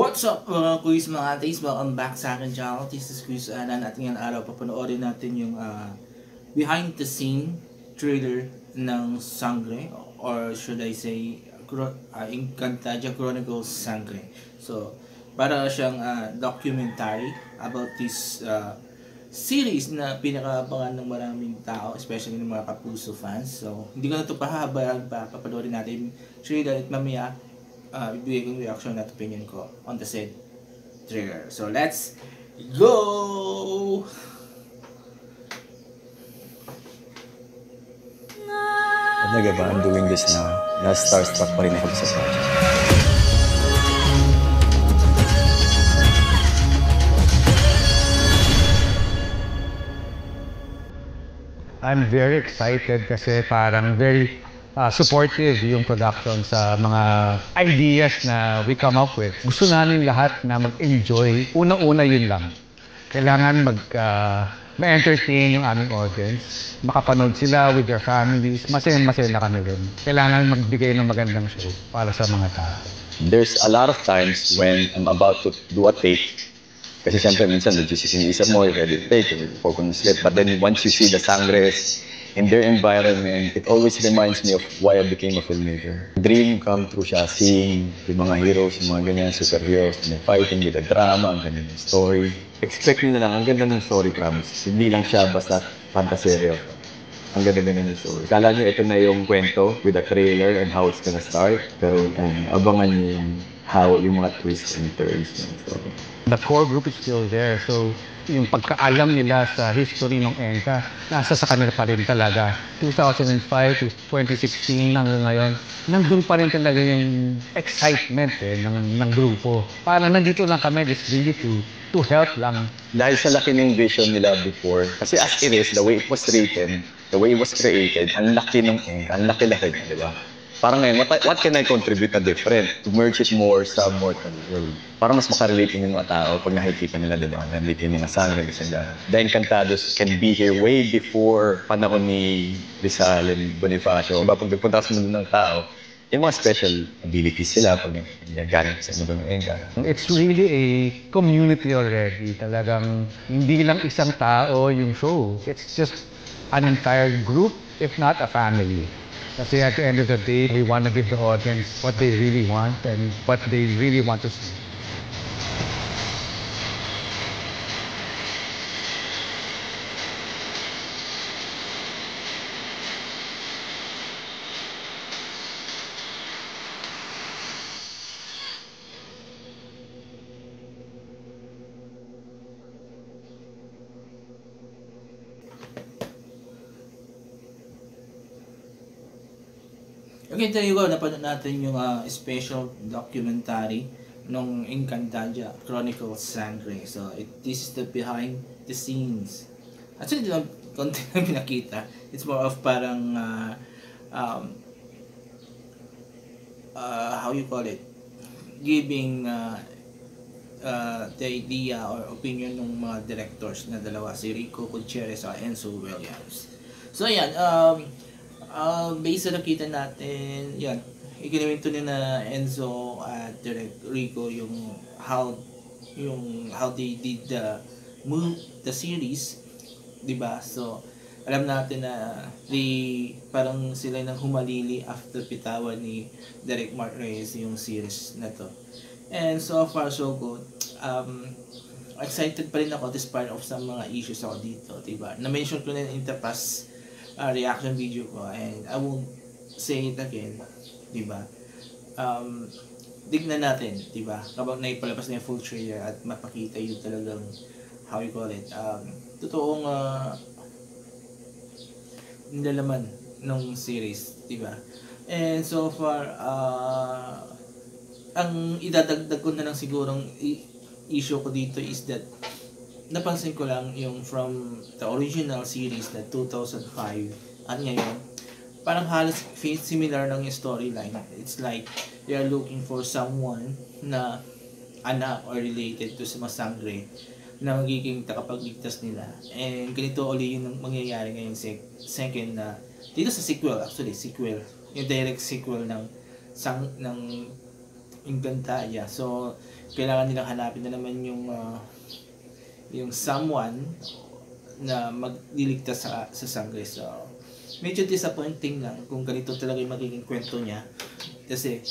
What's up mga quiz mga atis? Welcome back sa akin channel. This is Quiz Anan at ngayong araw papanoorin natin yung behind the scene trailer ng Sangre, or should I say Encantadia Chronicles Sangre. So para siyang documentary about this series na pinakaabangan ng maraming tao, especially ng mga Kapuso fans. So hindi ko na ito pahabayaan pa, papanoorin natin trailer at mamaya ibigay kong reaction at opinion ko on the said trailer. So let's go! Talaga ba, I'm doing this now. Na-starstruck pa rin ako sa project. I'm very excited kasi parang very supportive yung production sa mga ideas na we come up with. Gusto namin lahat na mag-enjoy. Una-una yun lang. Kailangan ma-entertain yung aming audience. Makapanood sila with their families. Masaya-masaya na kami rin. Kailangan magbigay ng magandang show para sa mga tao. There's a lot of times when I'm about to do a take. Kasi siyempre minsan nag-isip mo, ready to take, focus on sleep. But then once you see the Sangres in their environment, it always reminds me of why I became a filmmaker. Dream come true siya, seeing yung mga heroes, yung mga ganyan, superheroes, and fighting with the drama, ang ganda ng story. Expect nyo na lang, ang ganda ng story, promise. Hindi lang siya basta fantaseryo. Ang ganda din ng story. Kala nyo ito na yung kwento with the trailer and how it's gonna start. Pero abangan nyo yung mga twists and turns ng story. The core group is still there, so yung pagkaalam nila sa history ng Enka, nasa sa kanila pa rin talaga. 2005 to 2016 hanggang ngayon, nandun pa rin talaga yung excitement ng grupo. Parang nandito lang kami, just really to help lang. Dahil sa laki ng vision nila before, kasi as it is, the way it was written, the way it was created, ang laki ng Enka, ang laki-laki, di ba? Parang ngayon, what can I contribute na different? To merge it more sa mortal world. Parang mas makarelate yung mga tao pag nakikita nila, diba? Nandito yung mga Sangre kasi dyan. The Encantados can be here way before panahon ni Rizal and Bonifacio. Diba? Pag nagpunta sa mundo ng tao, yung mga special abilities sila pag galing sa mundo ng Enka. It's really a community already. Talagang hindi lang isang tao yung show. It's just an entire group, if not a family. Kasi at the end of the day, we want to give the audience what they really want and what they really want to see. Okay, there you go. Napanood natin yung special documentary nung Encantadia Chronicles Sangre. So, this is the behind the scenes. Actually, di lang konti na pinakita. It's more of parang how you call it? Giving the idea or opinion ng mga directors na dalawa, si Rico Gutierrez at Enzo Williams. So, ayan. Based sa nakita natin, yan, ikinawento ni na Enzo at Direct Rico yung how they did the series, diba? So alam natin na parang sila nang humalili after pitawan ni Derek Mark Reyes yung series na to. And so far so good. Excited pa rin ako despite of some mga issues ako dito, diba? Na-mention ko na in the past reaction video ko, and I won't say it again, diba? Tignan natin, diba? Kapag naipalabas na yung full trailer at mapakita yung talagang, how you call it, totoong nilalaman ng series, diba? And so far, ang idadagdag ko na lang sigurong issue ko dito is that napansin ko lang yung from the original series na 2005 at ngayon, parang halos similar lang yung storyline. It's like they are looking for someone na anak or related to sa mga Sangre na magiging takapagligtas nila. And ganito ulit yung mangyayari ngayon second na dito sa sequel, yung direct sequel ng Encantadia. So kailangan nilang hanapin na naman yung someone na magliligtas sa sangre. So, medyo disappointing lang kung ganito talaga yung magiging kwento niya. Kasi,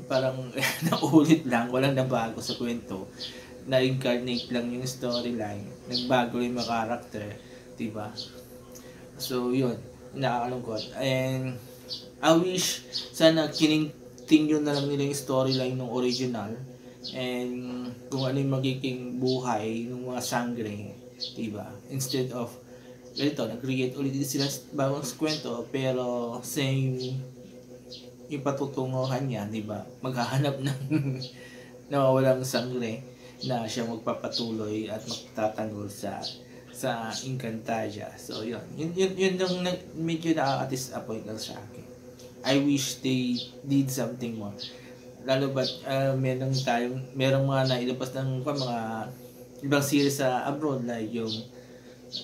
parang naulit lang, walang nabago sa kwento. Na-incarnate lang yung storyline. Nagbago yung mga character. Diba? So, yun. Nakakalungkot. And, I wish sana continue na lang nila yung storyline ng original. And, kung ano yung magiging buhay ng mga sangre. Diba? Instead of ganito, nag-create ulit sila bagong kwento pero same yung patutunguhan niya, diba? Maghahanap ng nawawalang sangre na siya magpapatuloy at magtatanggol sa Encantadia. So yun yung medyo nakaka-disappoint lang sa akin. I wish they did something more. Lalo ba't merong mga nailabas ng mga ibang series sa abroad like yung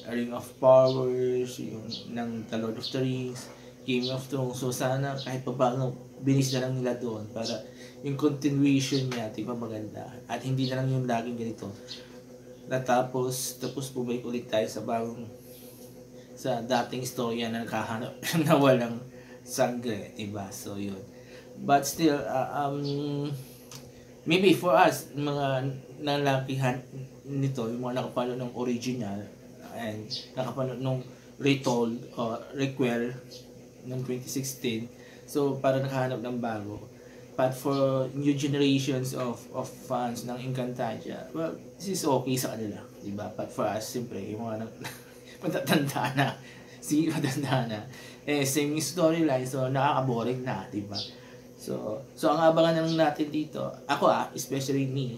Ring of Powers, yung ng The Lord of the Rings, Game of Thrones. So sana kahit pa paano binis na lang nila doon para yung continuation niya, di ba maganda? At hindi na lang yung laging ganito. Tapos bumalik ulit tayo sa dating istorya na naghahanap na walang sangre, di ba? So yun. But still, maybe for us, mga nalakihan nito, yung mga nakapalo ng original and nakapalo ng retold or requel ng 2016, so para nakahanap ng bago. But for new generations of fans ng Encantadia, well, this is okay sa kanila, di ba? But for us, siyempre, yung mga matatanda na, same storyline, so nakaka-boring na, di ba? So ang abangan lang natin dito, ako especially me,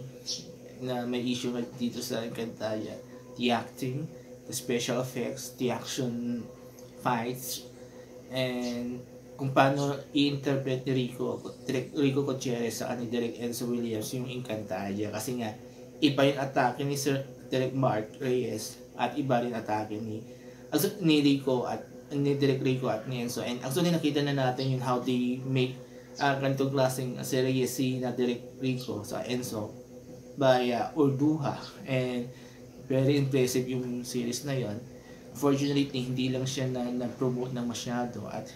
na may issue dito sa Encantadia, the acting, the special effects, the action fights, and kung paano i-interpret ni Rico Gutierrez sa ni Direk Enzo Williams yung Encantadia. Kasi nga, iba yung atake ni Sir Direk Mark Reyes at iba rin atake ni Direk Rico at ni Enzo. And actually nakita na natin yung how they make ganitong klaseng serye na Direk Rico sa Enzo by Urduha. And very impressive yung series na yon. Fortunately, hindi lang siya na-promote ng masyado at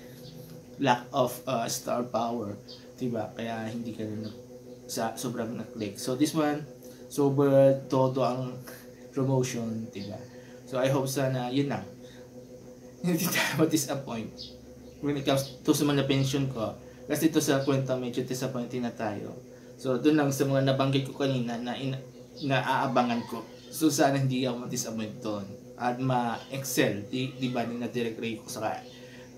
lack of star power, diba? Kaya hindi ka na sobrang na-click. So this one, sober todo ang promotion, diba? So I hope sana yun na. Hindi tayo ma-disappoint when it comes to sa mga pension ko. Kasi ito sa kwento medyo disappointing na tayo. So doon lang sa mga nabanggit ko kanina na aabangan ko. So sana hindi ako ma-disappoint doon at ma-excel, diba, ni na Direk Rico saka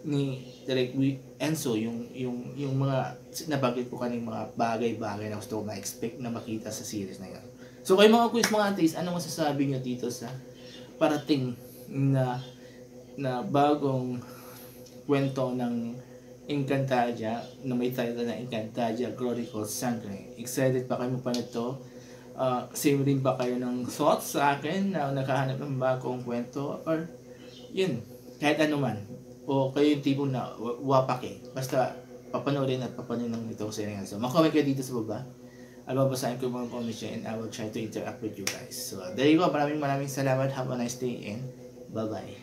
ni Direk Enzo yung mga nabanggit ko kaning mga bagay-bagay na gusto ko ma-expect na makita sa series na yan. So kayo mga quiz, mga aunties, ano masasabi nyo dito sa parating na bagong kwento ng Encantadia na may title na Encantadia Chronicle Sangre? Excited pa kayo pa nito? Same rin ba kayo ng thoughts sa akin na nakahanap ng bagong kwento? Or yun, kahit ano man, o kayo yung tipo na wapake, basta papanoorin ng itong series. So mag-comment kayo dito sa baba at babasahin ko yung mga comments and I will try to interact with you guys. So there you go, maraming salamat, have a nice day and bye bye.